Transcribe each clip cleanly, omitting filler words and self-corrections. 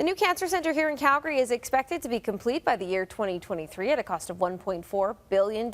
new cancer center here in Calgary is expected to be complete by the year 2023 at a cost of $1.4 billion.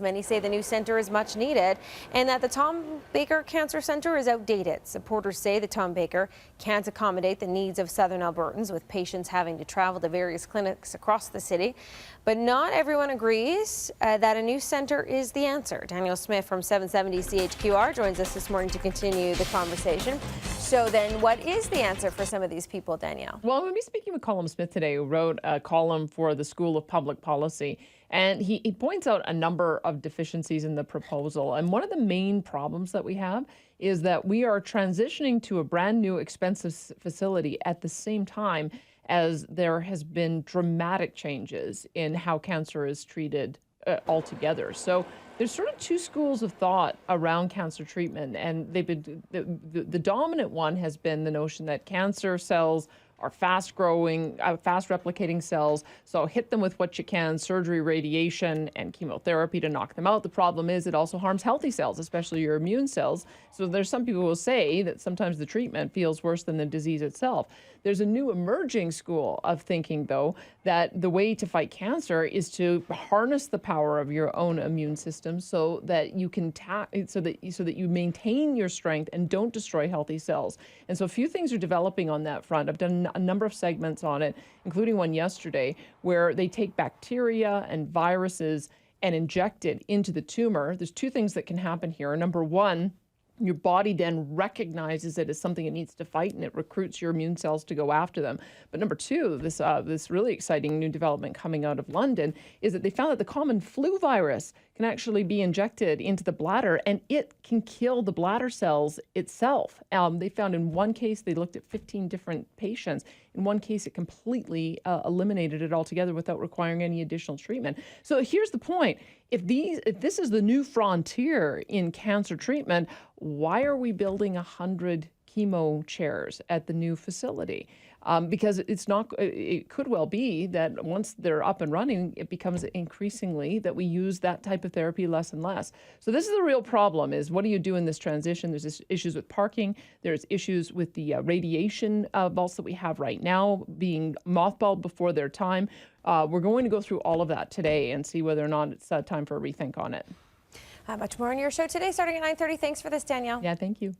Many say the new center is much needed and that the Tom Baker Cancer Center is outdated. Supporters say the Tom Baker can't accommodate the needs of Southern Albertans, with patients having to travel to various clinics across the city. But not everyone agrees that a new center is the answer. Danielle Smith from 770 CHQR joins us this morning to continue the conversation. So then what is the answer for some of these people, Danielle? Well, we'll be speaking with Colin Smith today, who wrote a column for the School of Public Policy. And he points out a number of deficiencies in the proposal. And one of the main problems that we have is that we are transitioning to a brand new expensive facility at the same time as there has been dramatic changes in how cancer is treated altogether. So there's sort of two schools of thought around cancer treatment, and they've been the dominant one has been the notion that cancer cells are fast growing, fast replicating cells. So hit them with what you can, surgery, radiation, and chemotherapy to knock them out. The problem is it also harms healthy cells, especially your immune cells. So there's some people who will say that sometimes the treatment feels worse than the disease itself. There's a new emerging school of thinking, though, that the way to fight cancer is to harness the power of your own immune system so that you can so that you maintain your strength and don't destroy healthy cells. And so a few things are developing on that front. I've done a number of segments on it, including one yesterday, where they take bacteria and viruses and inject it into the tumor. There's two things that can happen here. Number one, your body then recognizes it as something it needs to fight, and it recruits your immune cells to go after them. But number two, this really exciting new development coming out of London is that they found that the common flu virus can actually be injected into the bladder, and it can kill the bladder cells itself. They found in one case, they looked at 15 different patients. In one case, it completely eliminated it altogether without requiring any additional treatment. So here's the point. If this is the new frontier in cancer treatment, why are we building 100 chemo chairs at the new facility? Because it could well be that once they're up and running, it becomes increasingly that we use that type of therapy less and less. So this is the real problem, is what do you do in this transition? There's issues with parking. There's issues with the radiation vaults that we have right now being mothballed before their time. We're going to go through all of that today and see whether or not it's time for a rethink on it. Much more on your show today starting at 9:30. Thanks for this, Danielle. Yeah, thank you.